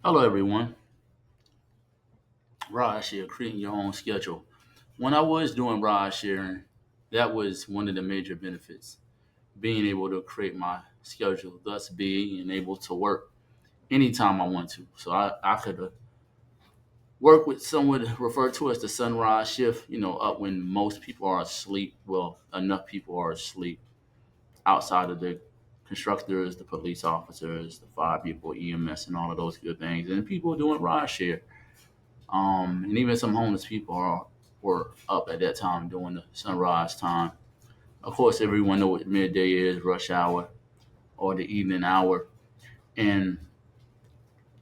Hello, everyone. RiseShare, creating your own schedule. When I was doing ride sharing, that was one of the major benefits, being able to create my schedule, thus being able to work anytime I want to. So I could work with someone referred to as the sunrise shift, up when most people are asleep. Well, enough people are asleep outside of the constructors, the police officers, the fire people, EMS, and all of those good things. And people doing ride share. And even some homeless people were up at that time during the sunrise time. Of course, everyone knows what midday is, rush hour, or the evening hour, and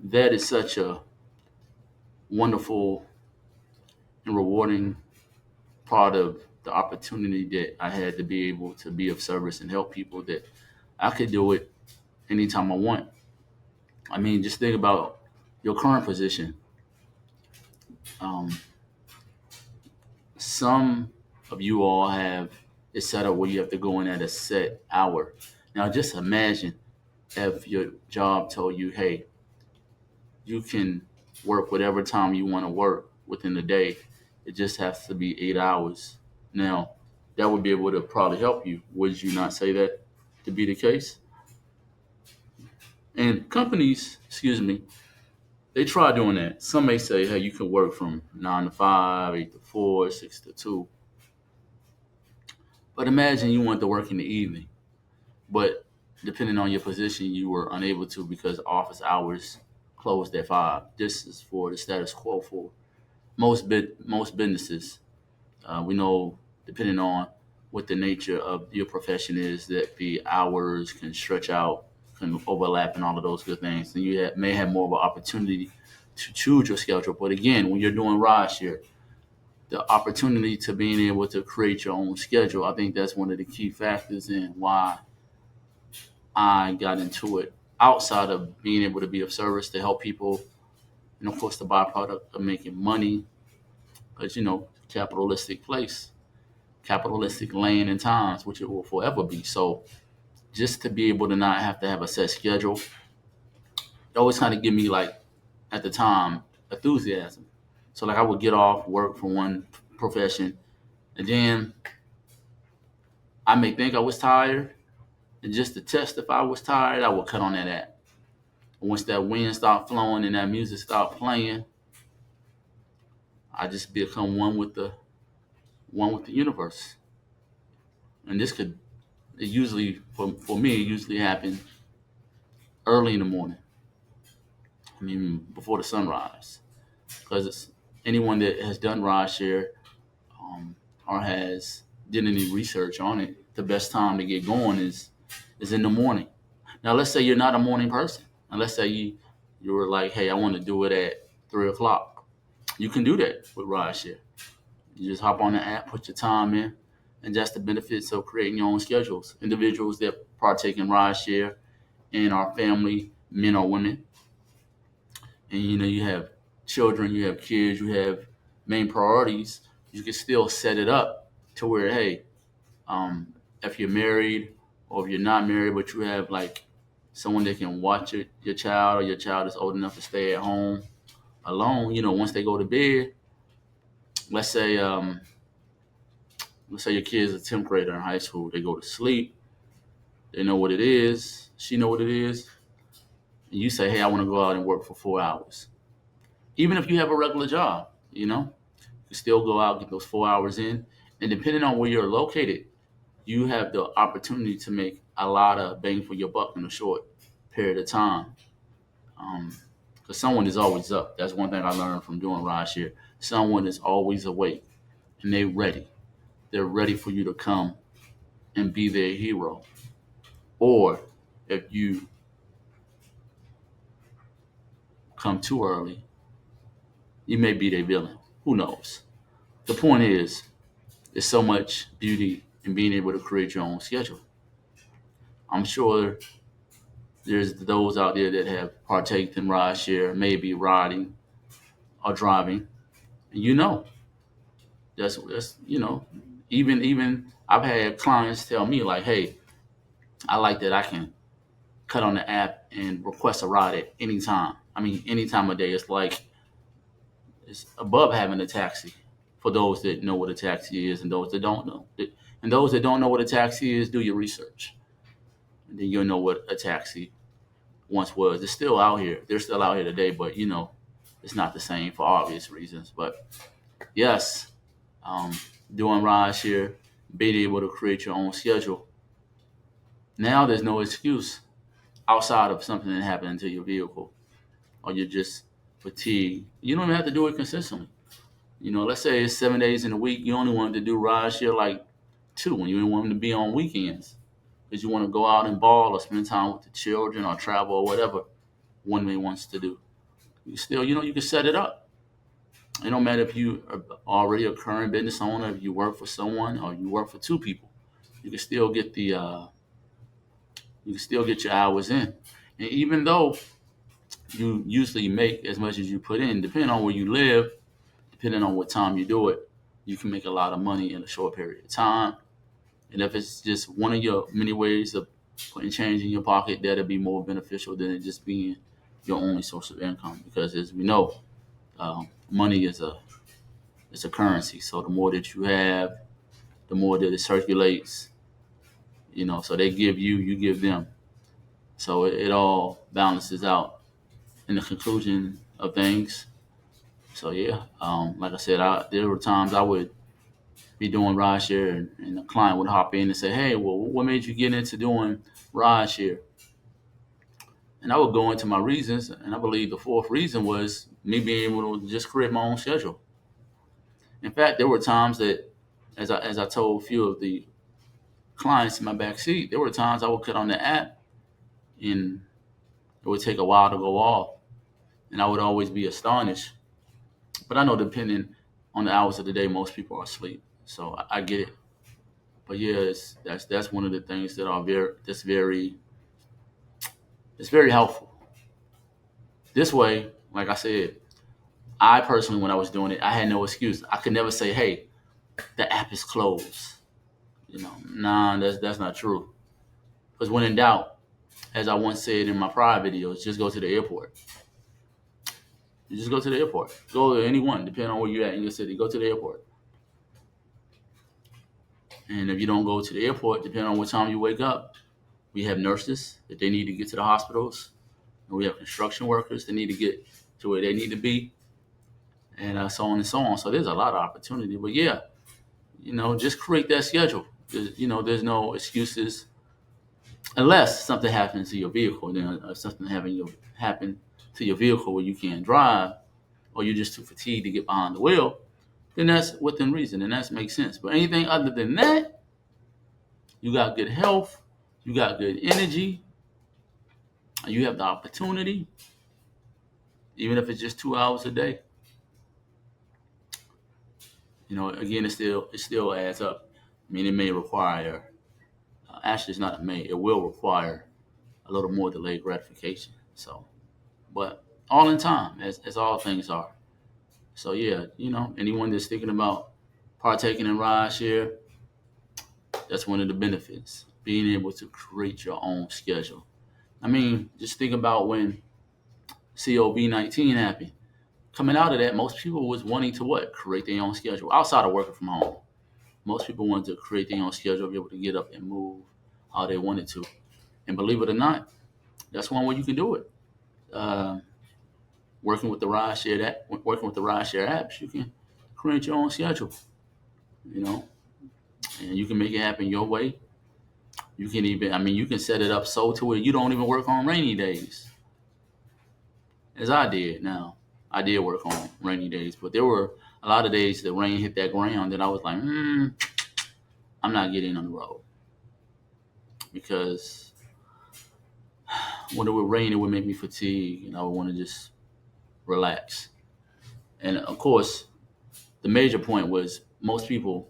that is such a wonderful and rewarding part of the opportunity that I had to be able to be of service and help people. That I could do it anytime I want. I mean, just think about your current position. Um, some of you all have it set up where you have to go in at a set hour. Now, just imagine if your job told you, hey, you can work whatever time you want to work within the day. It just has to be 8 hours. Now, that would be able to probably help you. Would you not say that to be the case? And companies, excuse me, they try doing that. Some may say, hey, you can work from 9 to 5, 8 to 4, 6 to 2. But imagine you want to work in the evening, but depending on your position, you were unable to because office hours closed at 5. This is for the status quo for most businesses. We know, depending on what the nature of your profession is, that the hours can stretch out, can overlap, and all of those good things. And may have more of an opportunity to choose your schedule. But again, when you're doing rideshare, the opportunity to being able to create your own schedule, I think that's one of the key factors in why I got into it. Outside of being able to be of service to help people, and of course the byproduct of making money, because capitalistic place, capitalistic land and times, which it will forever be. So just to be able to not have to have a set schedule, it always kind of give me like at the time enthusiasm. So like I would get off work from one profession, and then I may think I was tired, and just to test if I was tired, I would cut on that app. And once that wind stopped flowing and that music stopped playing, I just become one with the universe. And this could it usually for me it usually happen early in the morning. I mean before the sunrise, because it's anyone that has done rideshare or has did any research on it, the best time to get going is in the morning. Now let's say you're not a morning person, and let's say you were like, hey, I want to do it at 3 o'clock. You can do that with rideshare. You just hop on the app, put your time in, and that's the benefits of creating your own schedules. Individuals that partake in rideshare and our family, men or women, and you have children, you have kids, you have main priorities. You can still set it up to where, hey, if you're married or if you're not married, but you have like someone that can watch your child, or your child is old enough to stay at home alone. Once they go to bed, let's say let's say your kid's a 10th grader in high school, they go to sleep, they know what it is, she know what it is, and you say, hey, I want to go out and work for 4 hours. Even if you have a regular job, you still go out, get those 4 hours in, and depending on where you're located, you have the opportunity to make a lot of bang for your buck in a short period of time. Because someone is always up. That's one thing I learned from doing rideshare. Someone is always awake, and they're ready. They're ready for you to come and be their hero. Or if you come too early, you may be their villain. Who knows? The point is, there's so much beauty in being able to create your own schedule. I'm sure there's those out there that have partaken in rideshare, maybe riding or driving. And that's even I've had clients tell me like, hey, I like that I can cut on the app and request a ride at any time. I mean, any time of day. It's like it's above having a taxi for those that know what a taxi is and those that don't know. And those that don't know what a taxi is, do your research. And then you'll know what a taxi once was. It's still out here. They're still out here today, but it's not the same for obvious reasons. But yes, um, doing RiseShare, being able to create your own schedule. Now there's no excuse outside of something that happened to your vehicle or you're just fatigued. You don't even have to do it consistently. Let's say it's 7 days in a week. You only wanted to do RiseShare like two, and you didn't want them to be on weekends because you want to go out and ball or spend time with the children or travel or whatever one may wants to do. You still, you can set it up. It don't matter if you are already a current business owner, if you work for someone, or you work for two people. You can still get your hours in. And even though you usually make as much as you put in, depending on where you live, depending on what time you do it, you can make a lot of money in a short period of time. And if it's just one of your many ways of putting change in your pocket, that'll be more beneficial than it just being your only source of income. Because as we know, money is a currency. So the more that you have, the more that it circulates. So they give you, you give them. So it all balances out in the conclusion of things. So yeah, like I said, there were times I would be doing RiseShare, and the client would hop in and say, "Hey, well, what made you get into doing RiseShare?" And I would go into my reasons, and I believe the fourth reason was me being able to just create my own schedule. In fact, there were times that, as I told a few of the clients in my back seat, there were times I would cut on the app, and it would take a while to go off, and I would always be astonished. But I know, depending on the hours of the day, most people are asleep, so I get it. But yeah, that's one of the things that are very it's very helpful. This way, like I said, I personally, when I was doing it, I had no excuse. I could never say, "Hey, the app is closed." Nah, that's not true. Because when in doubt, as I once said in my prior videos, just go to the airport. You just go to the airport. Go to anyone, depending on where you're at in your city. Go to the airport. And if you don't go to the airport, depending on what time you wake up, we have nurses that they need to get to the hospitals, and we have construction workers that need to get to where they need to be, and so on and so on. So there's a lot of opportunity. But yeah, just create that schedule. There's no excuses unless something happens to your vehicle. Then if something happen to your vehicle where you can't drive, or you're just too fatigued to get behind the wheel, then that's within reason, and that makes sense. But anything other than that, you got good health, you got good energy, and you have the opportunity, even if it's just 2 hours a day. Again, it still adds up. I mean, it may require, actually, it's not a may, it will require a little more delayed gratification. So, but all in time, as all things are. So yeah, anyone that's thinking about partaking in RiseShare, that's one of the benefits, being able to create your own schedule. I mean, just think about when COVID-19 happened. Coming out of that, most people was wanting to what? Create their own schedule outside of working from home. Most people wanted to create their own schedule, be able to get up and move how they wanted to. And believe it or not, that's one way you can do it. Uh, working with the RiseShare apps, you can create your own schedule. You know, and you can make it happen your way. You can even, I mean, you can set it up so to where you don't even work on rainy days, as I did. Now, I did work on rainy days, but there were a lot of days that rain hit that ground that I was like, I'm not getting on the road because when it would rain, it would make me fatigue, and I would want to just relax. And of course, the major point was most people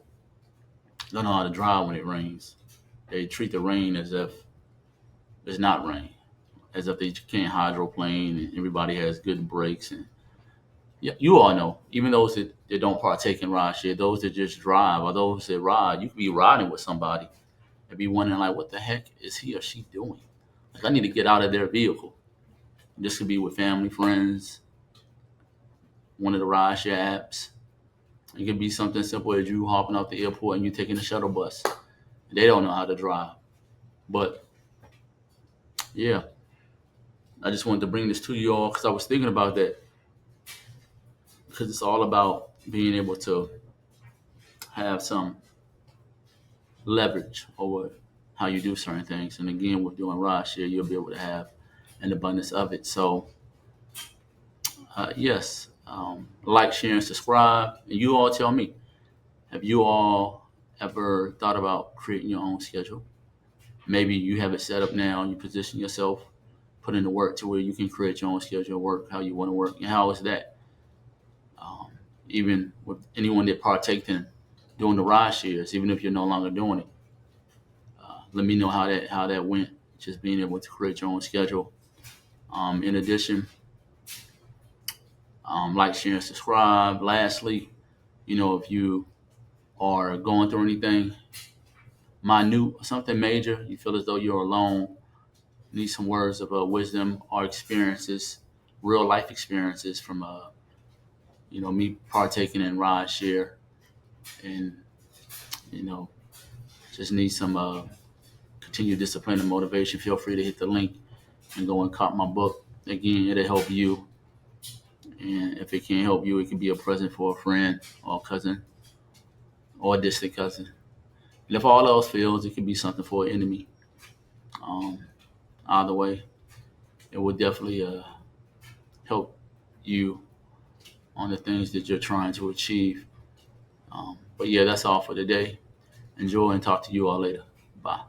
don't know how to drive when it rains. They treat the rain as if it's not rain, as if they can't hydroplane and everybody has good brakes. And yeah, you all know, even those that don't partake in ride share, those that just drive or those that ride, you could be riding with somebody and be wondering like, what the heck is he or she doing? Like, I need to get out of their vehicle. This could be with family, friends, one of the RiseShare apps. It could be something simple as you hopping off the airport and you taking a shuttle bus. They don't know how to drive. But yeah, I just wanted to bring this to you all because I was thinking about that because it's all about being able to have some leverage over how you do certain things. And again, with doing RiseShare, you'll be able to have an abundance of it. So yes, like, share, and subscribe. And you all tell me, have you all ever thought about creating your own schedule? Maybe you have it set up now and you position yourself, put in the work to where you can create your own schedule, work how you want to work. And how is that? Um, Even with anyone that partaked in doing the ride shares, even if you're no longer doing it, let me know how that went. Just being able to create your own schedule. In addition, like, share, and subscribe. Lastly, if you are going through anything minute, something major, you feel as though you're alone, need some words of wisdom or experiences, real life experiences from me partaking in ride share, and you know just need some continued discipline and motivation. Feel free to hit the link and go and cop my book. Again, it'll help you, and if it can't help you, it can be a present for a friend or a cousin or a distant cousin. And if all else fails, it can be something for an enemy. Um, Either way, it will definitely help you on the things that you're trying to achieve. But yeah, that's all for today. Enjoy and talk to you all later. Bye.